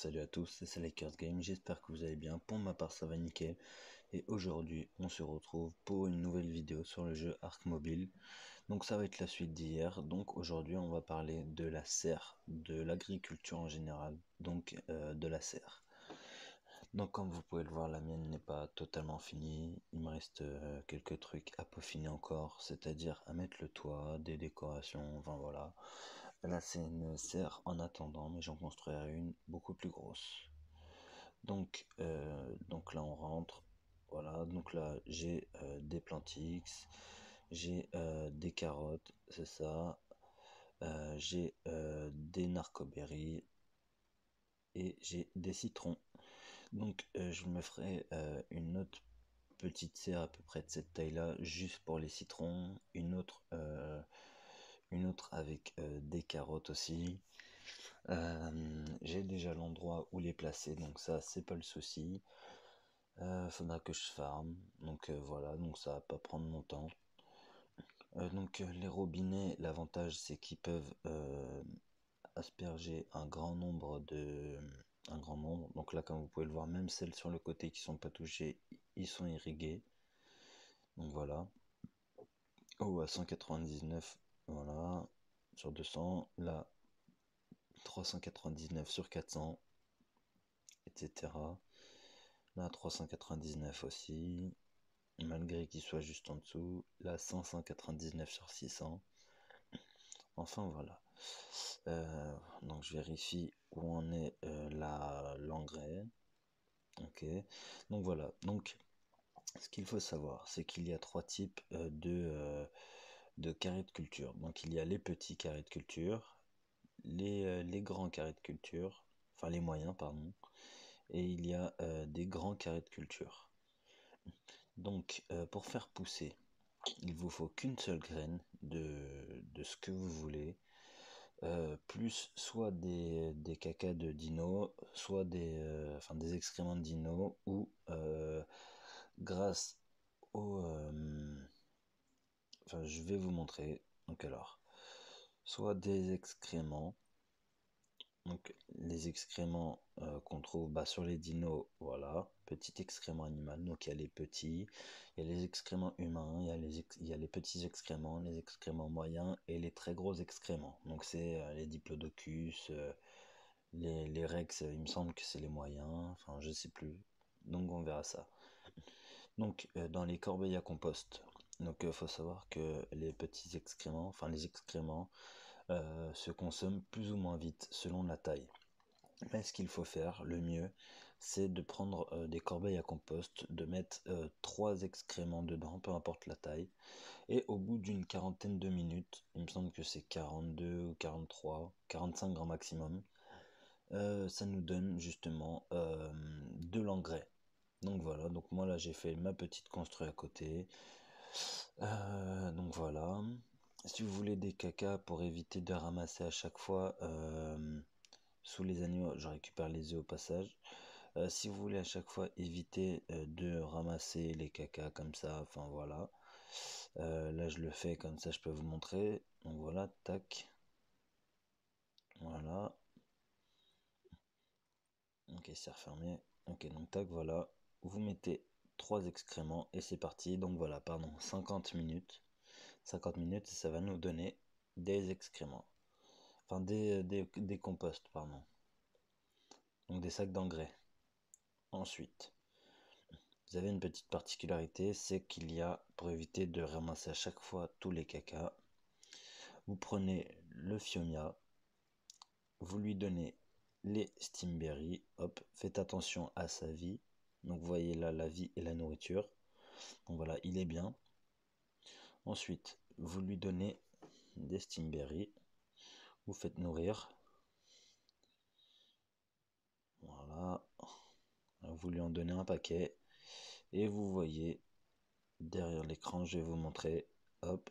salut à tous, c'est Lakers Game, j'espère que vous allez bien, pour ma part ça va nickel, et aujourd'hui on se retrouve pour une nouvelle vidéo sur le jeu Ark Mobile. Donc ça va être la suite d'hier, donc aujourd'hui on va parler de la serre, de l'agriculture en général, donc de la serre. Donc comme vous pouvez le voir, la mienne n'est pas totalement finie, il me reste quelques trucs à peaufiner encore, c'est-à-dire à mettre le toit, des décorations, enfin voilà. Là c'est une serre en attendant, mais j'en construirai une beaucoup plus grosse. Donc là on rentre, voilà, donc là j'ai des plantix, j'ai des carottes, c'est ça, j'ai des narcoberries et j'ai des citrons. Donc je me ferai une autre petite serre à peu près de cette taille là juste pour les citrons, une autre avec des carottes aussi. J'ai déjà l'endroit où les placer, donc ça c'est pas le souci. Faudra que je farme, donc voilà, donc ça va pas prendre mon temps. Les robinets, l'avantage c'est qu'ils peuvent asperger un grand nombre. Donc là, comme vous pouvez le voir, même celles sur le côté qui sont pas touchées, ils sont irrigués. Donc voilà. Oh, à 199, voilà, sur 200, là 399 sur 400, etc. Là 399 aussi, malgré qu'il soit juste en dessous. Là 599 sur 600. Enfin voilà. Donc je vérifie où en est l'engrais. Ok. Donc voilà. Donc ce qu'il faut savoir, c'est qu'il y a trois types de carrés de culture. Donc il y a les petits carrés de culture, les grands carrés de culture, enfin les moyens, pardon, et il y a des grands carrés de culture. Donc pour faire pousser, il vous faut qu'une seule graine de ce que vous voulez, plus soit des cacas de dino, soit des excréments de dino, ou grâce au... enfin, je vais vous montrer. Donc alors, soit des excréments, donc les excréments qu'on trouve sur les dinos, voilà, petit excrément animal, donc il y a les petits, il y a les excréments humains, il y a les petits excréments, les excréments moyens et les très gros excréments. Donc c'est les diplodocus, les rex, il me semble que c'est les moyens, enfin je sais plus. Donc on verra ça. Donc dans les corbeilles à compost, donc faut savoir que les petits excréments, enfin les excréments, se consomment plus ou moins vite selon la taille. Mais ce qu'il faut faire, le mieux, c'est de prendre des corbeilles à compost, de mettre 3 excréments dedans, peu importe la taille, et au bout d'une quarantaine de minutes, il me semble que c'est 42 ou 43, 45 grands maximum, ça nous donne justement de l'engrais. Donc voilà, donc moi là j'ai fait ma petite construit à côté. Donc voilà. Si vous voulez des cacas pour éviter de ramasser à chaque fois sous les animaux, je récupère les œufs au passage. Si vous voulez à chaque fois éviter de ramasser les cacas comme ça, enfin voilà. Là je le fais comme ça, je peux vous montrer. Donc voilà, tac. Voilà. Ok, c'est refermé. Ok, donc tac, voilà. Vous mettez 3 excréments et c'est parti. Donc voilà, pardon, 50 minutes. 50 minutes et ça va nous donner des excréments. Enfin, des composts, pardon. Donc des sacs d'engrais. Ensuite, vous avez une petite particularité, c'est qu'il y a, pour éviter de ramasser à chaque fois tous les cacas, vous prenez le fiomia, vous lui donnez les steamberries, hop, faites attention à sa vie. Donc vous voyez là la vie et la nourriture. Donc voilà, il est bien. Ensuite, vous lui donnez des steamberries, vous faites nourrir. Voilà, vous lui en donnez un paquet et vous voyez derrière l'écran, je vais vous montrer, hop,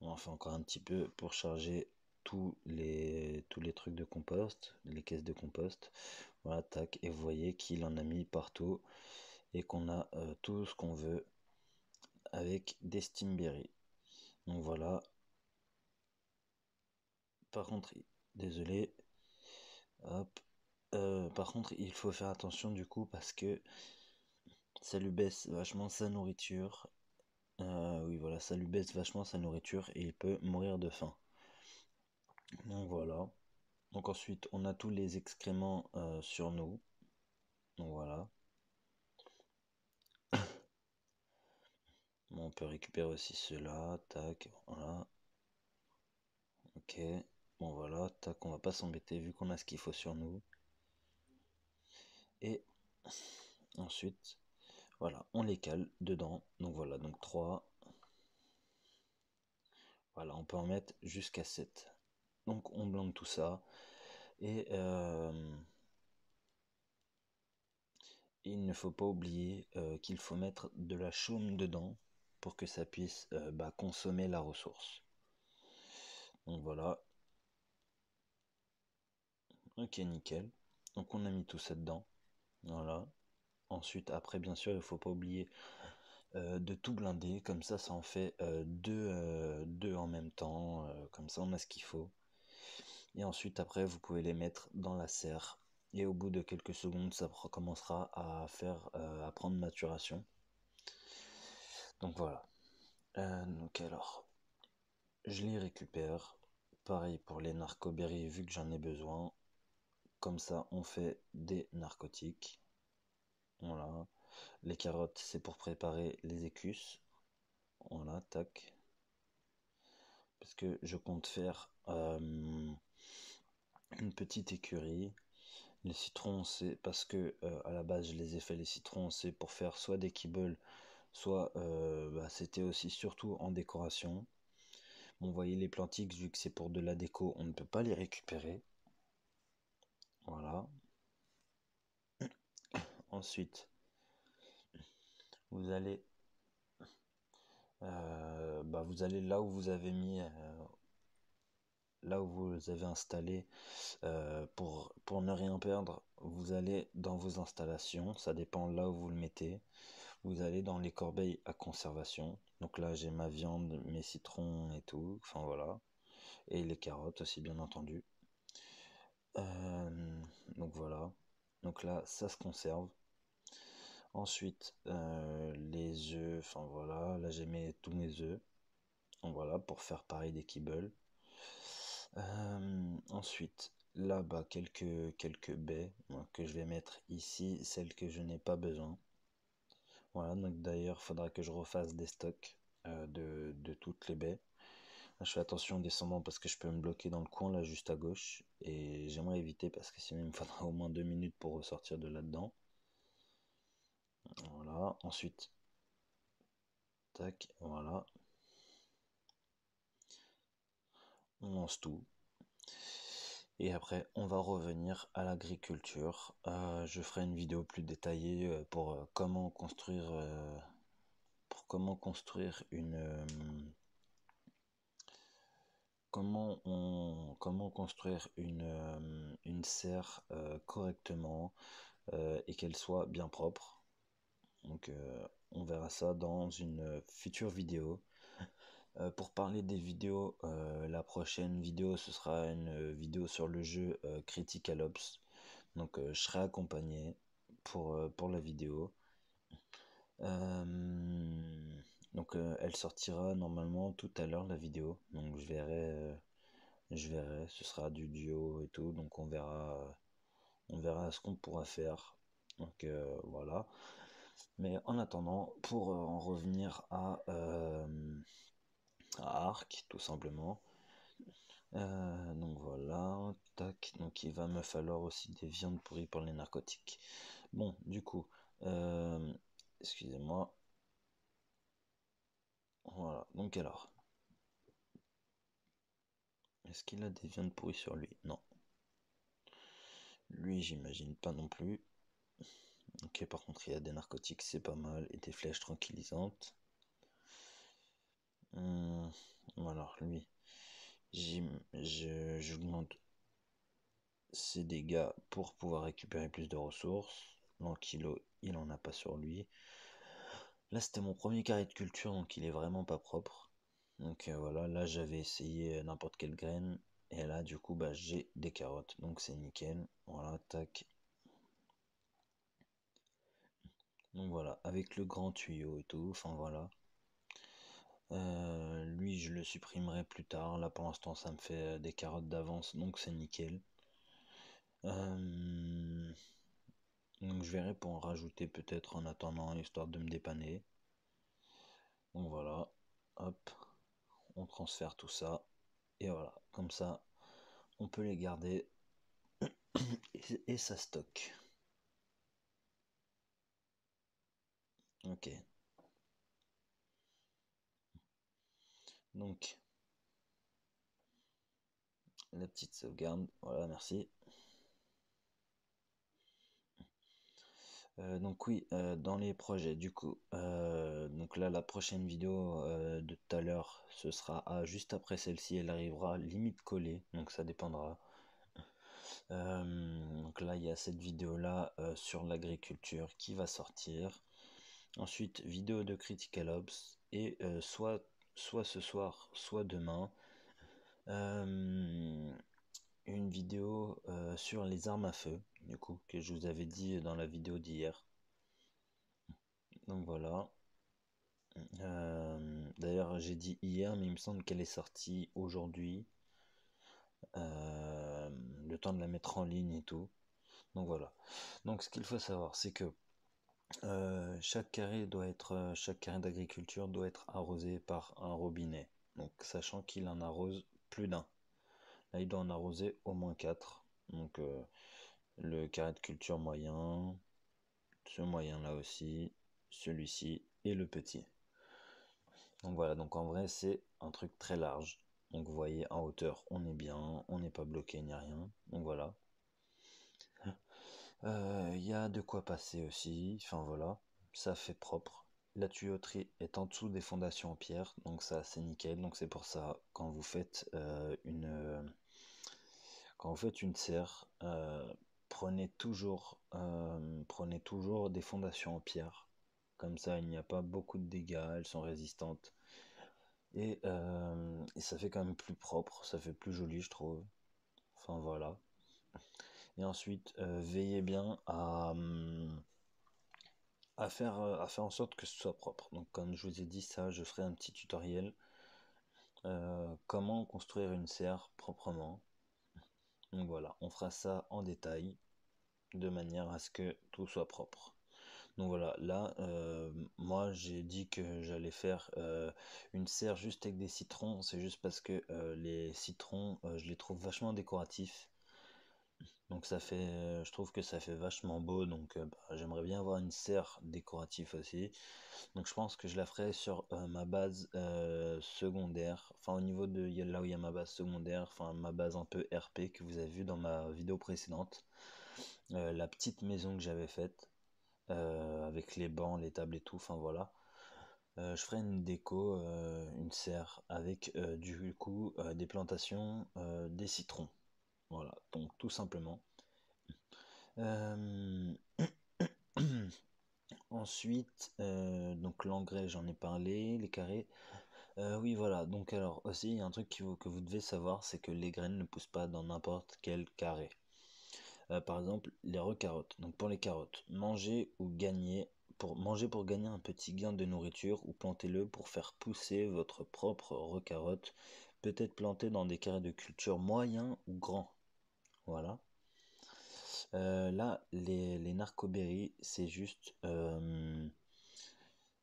on en fait encore un petit peu pour charger tous les trucs de compost, les caisses de compost. Voilà, tac, et vous voyez qu'il en a mis partout et qu'on a tout ce qu'on veut avec des steamberries. Donc voilà. Par contre, désolé, Hop. Par contre, il faut faire attention du coup parce que ça lui baisse vachement sa nourriture. Oui, voilà, ça lui baisse vachement sa nourriture et il peut mourir de faim. Donc voilà. Donc ensuite, on a tous les excréments sur nous. Donc voilà. Bon, on peut récupérer aussi ceux-là. Tac, voilà. Ok. Bon voilà, tac, on va pas s'embêter vu qu'on a ce qu'il faut sur nous. Et ensuite, voilà, on les cale dedans. Donc voilà, donc 3. Voilà, on peut en mettre jusqu'à 7. Donc on blinde tout ça. Et il ne faut pas oublier qu'il faut mettre de la chaume dedans pour que ça puisse consommer la ressource. Donc voilà. Ok, nickel. Donc on a mis tout ça dedans. Voilà. Ensuite, après, bien sûr, il ne faut pas oublier de tout blinder. Comme ça en fait deux en même temps. Comme ça, on a ce qu'il faut. Et ensuite, après, vous pouvez les mettre dans la serre. Et au bout de quelques secondes, ça commencera à prendre maturation. Donc voilà. Donc alors, je les récupère. Pareil pour les narcoberries, vu que j'en ai besoin. Comme ça, on fait des narcotiques. Voilà. Les carottes, c'est pour préparer les écusses. Voilà, tac. Parce que je compte faire une petite écurie. Les citrons, c'est parce que à la base, je les ai fait les citrons, c'est pour faire soit des kibbles, soit c'était aussi surtout en décoration. Bon, vous voyez les plantiques, vu que c'est pour de la déco, on ne peut pas les récupérer. Voilà. Ensuite, vous allez, vous allez là où vous avez mis, là où vous avez installé, pour ne rien perdre, vous allez dans vos installations, ça dépend là où vous le mettez. Vous allez dans les corbeilles à conservation. Donc là, j'ai ma viande, mes citrons et tout. Enfin voilà. Et les carottes aussi, bien entendu. Euh, donc voilà. Donc là, ça se conserve. Ensuite, les œufs. Enfin voilà. Là, j'ai mis tous mes œufs. Donc voilà, pour faire pareil des kibbles. Ensuite, là-bas, quelques baies que je vais mettre ici. Celles que je n'ai pas besoin. Voilà, donc d'ailleurs, il faudra que je refasse des stocks de toutes les baies. Là, je fais attention en descendant parce que je peux me bloquer dans le coin là juste à gauche. Et j'aimerais éviter parce que sinon il me faudra au moins 2 minutes pour ressortir de là-dedans. Voilà, ensuite, tac, voilà. On lance tout. Et après, on va revenir à l'agriculture. Je ferai une vidéo plus détaillée pour comment construire comment construire une serre correctement et qu'elle soit bien propre. Donc on verra ça dans une future vidéo. Pour parler des vidéos, la prochaine vidéo ce sera une vidéo sur le jeu Critical Ops. Donc je serai accompagné pour la vidéo. Euh, donc elle sortira normalement tout à l'heure la vidéo. Donc je verrai, ce sera du duo et tout, donc on verra ce qu'on pourra faire. Donc voilà. Mais en attendant, pour en revenir à Arc, tout simplement. Donc voilà, tac. Donc il va me falloir aussi des viandes pourries pour les narcotiques. Bon, du coup, euh, excusez-moi. Voilà. Donc alors, est-ce qu'il a des viandes pourries sur lui? Non. Lui, j'imagine pas non plus. Ok, par contre, il y a des narcotiques, c'est pas mal, et des flèches tranquillisantes. Hum, alors, lui, je lui demande ses dégâts pour pouvoir récupérer plus de ressources. L'ankilo, il en a pas sur lui. Là, c'était mon premier carré de culture, donc il est vraiment pas propre. Donc voilà, là, j'avais essayé n'importe quelle graine. Et là, du coup, bah, j'ai des carottes, donc c'est nickel. Voilà, tac. Donc voilà, avec le grand tuyau et tout, enfin voilà. Lui, je le supprimerai plus tard. Là, pour l'instant, ça me fait des carottes d'avance, donc c'est nickel. Euh, donc je verrai pour en rajouter peut-être en attendant, histoire de me dépanner. Donc voilà, hop, on transfère tout ça. Et voilà, comme ça, on peut les garder et ça stocke. Ok, donc la petite sauvegarde, voilà, merci. Donc oui, dans les projets, du coup, donc là, la prochaine vidéo de tout à l'heure, ce sera juste après celle-ci, elle arrivera limite collée, donc ça dépendra. Donc là, il y a cette vidéo-là sur l'agriculture qui va sortir. Ensuite, vidéo de Critical Ops, et soit ce soir, soit demain, euh, une vidéo sur les armes à feu, du coup, que je vous avais dit dans la vidéo d'hier. Donc voilà. D'ailleurs, j'ai dit hier, mais il me semble qu'elle est sortie aujourd'hui. Euh, le temps de la mettre en ligne et tout. Donc voilà. Donc ce qu'il faut savoir, c'est que chaque carré d'agriculture doit être arrosé par un robinet. Donc sachant qu'il en arrose plus d'un. Là, il doit en arroser au moins 4. Donc le carré de culture moyen, ce moyen là aussi, celui-ci et le petit. Donc voilà, donc en vrai c'est un truc très large. Donc vous voyez en hauteur on est bien, on n'est pas bloqué ni rien. Donc voilà. Il y a de quoi passer aussi, enfin voilà, ça fait propre. La tuyauterie est en dessous des fondations en pierre, donc ça c'est nickel. Donc c'est pour ça quand vous faites une serre, prenez toujours des fondations en pierre. Comme ça il n'y a pas beaucoup de dégâts, elles sont résistantes. Et ça fait quand même plus propre, ça fait plus joli, je trouve. Enfin voilà. Et ensuite, veillez bien à faire en sorte que ce soit propre. Donc, comme je vous ai dit, ça, je ferai un petit tutoriel. Comment construire une serre proprement. Donc voilà, on fera ça en détail, de manière à ce que tout soit propre. Donc voilà, là, moi j'ai dit que j'allais faire une serre juste avec des citrons. C'est juste parce que les citrons, je les trouve vachement décoratifs. Donc je trouve que ça fait vachement beau. Donc bah, j'aimerais bien avoir une serre décorative aussi. Donc je pense que je la ferai sur ma base secondaire. Enfin au niveau de là où il y a ma base secondaire. Enfin ma base un peu RP que vous avez vu dans ma vidéo précédente. La petite maison que j'avais faite. Avec les bancs, les tables et tout, enfin voilà. Je ferai une déco, une serre avec du coup des plantations, des citrons. Voilà, donc tout simplement. Euh, Ensuite, donc l'engrais, j'en ai parlé, les carrés. Oui, voilà, donc alors aussi, il y a un truc que vous devez savoir, c'est que les graines ne poussent pas dans n'importe quel carré. Par exemple, les recarottes. Donc pour les carottes, manger pour gagner un petit gain de nourriture ou plantez-le pour faire pousser votre propre recarotte, peut-être planté dans des carrés de culture moyens ou grands. Voilà. Là, les narcoberries, c'est juste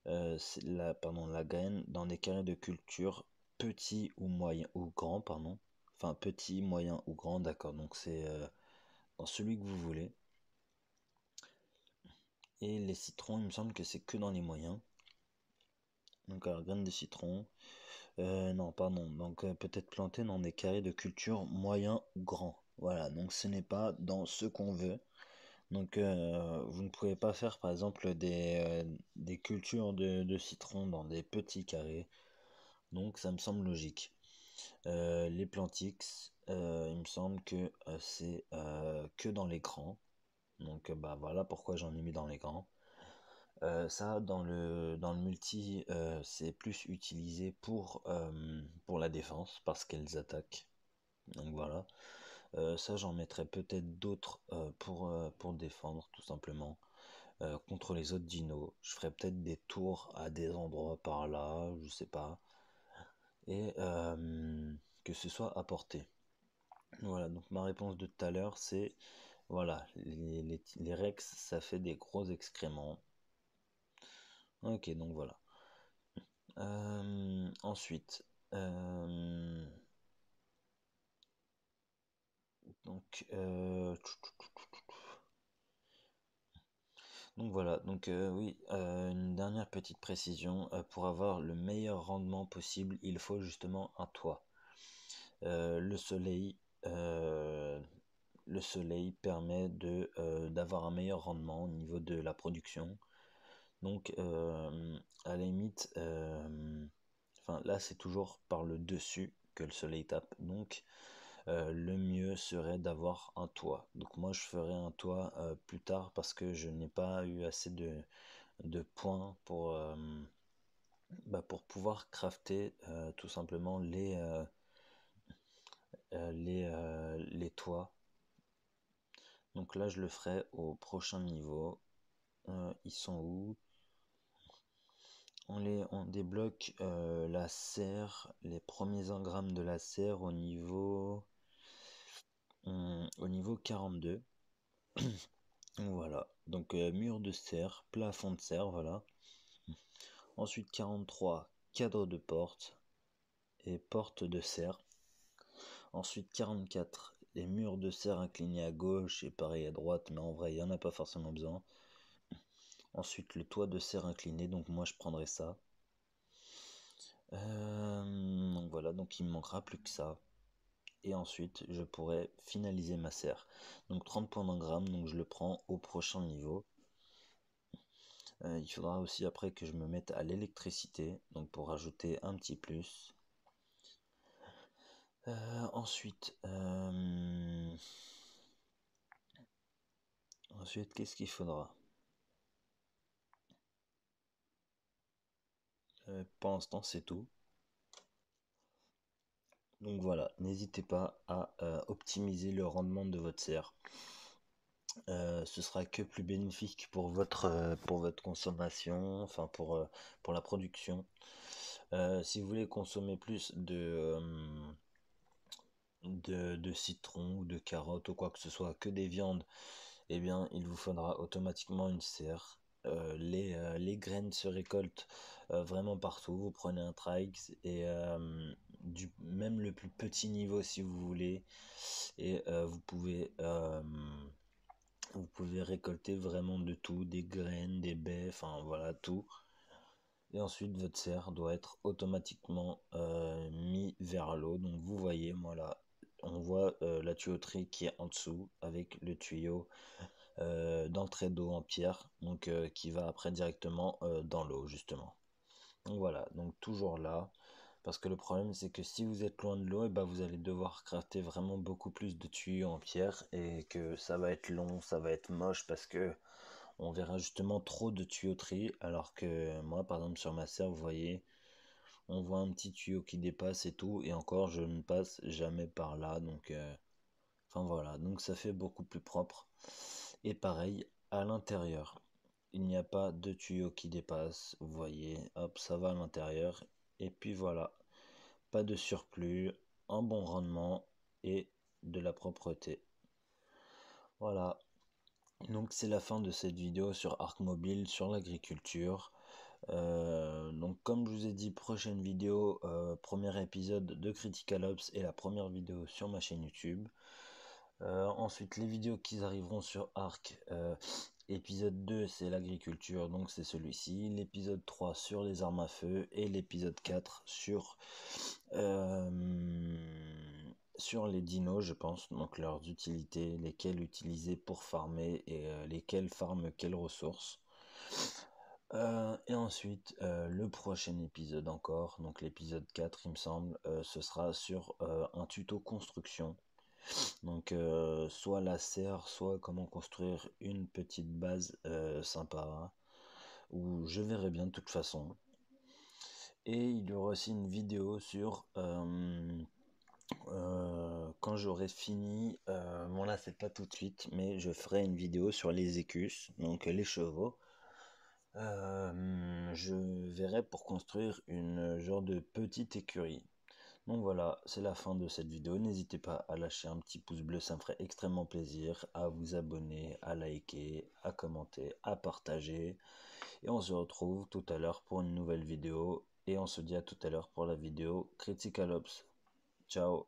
la graine dans des carrés de culture petits ou moyens ou grands, pardon. Enfin, petit, moyen ou grand, d'accord. Donc c'est dans celui que vous voulez. Et les citrons, il me semble que c'est que dans les moyens. Donc alors, graines de citron. Non, pardon. Donc peut-être planter dans des carrés de culture moyens ou grands. Voilà, donc ce n'est pas dans ce qu'on veut. Donc vous ne pouvez pas faire par exemple des cultures de citron dans des petits carrés. Donc ça me semble logique. Les plantix, il me semble que c'est que dans les grands. Donc bah voilà pourquoi j'en ai mis dans les grands. Ça, dans le multi, c'est plus utilisé pour la défense parce qu'elles attaquent. Donc voilà. Ça, j'en mettrai peut-être d'autres pour défendre, tout simplement. Contre les autres dinos. Je ferai peut-être des tours à des endroits par là, je sais pas. Et que ce soit apporté. Voilà, donc ma réponse de tout à l'heure, c'est voilà, les Rex, ça fait des gros excréments. Ok, donc voilà. Ensuite, donc, donc voilà, donc oui, une dernière petite précision, pour avoir le meilleur rendement possible, il faut justement un toit. Le soleil, euh, le soleil permet d'avoir un meilleur rendement au niveau de la production. Donc, à la limite, enfin là c'est toujours par le dessus que le soleil tape. Donc, le mieux serait d'avoir un toit. Donc moi je ferai un toit plus tard parce que je n'ai pas eu assez de points pour pouvoir crafter tout simplement les toits. Donc là je le ferai au prochain niveau. Ils sont où? On débloque la serre, les premiers engrammes de la serre au niveau 42. Voilà, donc mur de serre, plafond de serre, voilà. Ensuite 43, cadre de porte et porte de serre. Ensuite 44, les murs de serre inclinés à gauche et pareil à droite, mais en vrai il n'y en a pas forcément besoin. Ensuite le toit de serre incliné, donc moi je prendrai ça. Donc voilà, donc il me manquera plus que ça. Et ensuite je pourrai finaliser ma serre. Donc 30 points d'engramme, donc je le prends au prochain niveau. Il faudra aussi après que je me mette à l'électricité, donc pour rajouter un petit plus. Ensuite, qu'est-ce qu'il faudra? Pour l'instant, c'est tout. Donc voilà, n'hésitez pas à optimiser le rendement de votre serre. Ce sera que plus bénéfique pour votre consommation, enfin pour la production. Si vous voulez consommer plus de citron ou de carottes ou quoi que ce soit, que des viandes, eh bien il vous faudra automatiquement une serre. Les graines se récoltent vraiment partout. Vous prenez un trike et même le plus petit niveau si vous voulez, et vous pouvez récolter vraiment de tout, des graines, des baies, enfin voilà tout. Et ensuite votre serre doit être automatiquement mis vers l'eau. Donc vous voyez, moi là, on voit la tuyauterie qui est en dessous avec le tuyau d'entrée d'eau en pierre, donc qui va après directement dans l'eau justement. Donc voilà, donc toujours là, parce que le problème c'est que si vous êtes loin de l'eau, et ben vous allez devoir crafter vraiment beaucoup plus de tuyaux en pierre et que ça va être long, ça va être moche parce que on verra justement trop de tuyauterie, alors que moi par exemple sur ma serre, vous voyez, on voit un petit tuyau qui dépasse et tout, et encore je ne passe jamais par là, donc enfin voilà, donc ça fait beaucoup plus propre. Et pareil à l'intérieur, il n'y a pas de tuyau qui dépasse, vous voyez, hop, ça va à l'intérieur. Et puis voilà, pas de surplus, un bon rendement et de la propreté. Voilà, donc c'est la fin de cette vidéo sur Arc Mobile, sur l'agriculture. Donc comme je vous ai dit, prochaine vidéo, premier épisode de Critical Ops et la première vidéo sur ma chaîne YouTube. Ensuite, les vidéos qui arriveront sur Arc, épisode 2 c'est l'agriculture, donc c'est celui-ci. L'épisode 3 sur les armes à feu et l'épisode 4 euh, sur les dinos, je pense, donc leurs utilités, lesquelles utiliser pour farmer et lesquelles farment quelles ressources. Et ensuite, le prochain épisode encore, donc l'épisode 4 il me semble, ce sera sur un tuto construction. Donc soit la serre, soit comment construire une petite base sympa, où je verrai bien de toute façon. Et il y aura aussi une vidéo sur quand j'aurai fini, bon là c'est pas tout de suite, mais je ferai une vidéo sur les écus, donc les chevaux. Je verrai pour construire une genre de petite écurie. Donc voilà, c'est la fin de cette vidéo. N'hésitez pas à lâcher un petit pouce bleu, ça me ferait extrêmement plaisir, à vous abonner, à liker, à commenter, à partager. Et on se retrouve tout à l'heure pour une nouvelle vidéo. Et on se dit à tout à l'heure pour la vidéo Critical Ops. Ciao.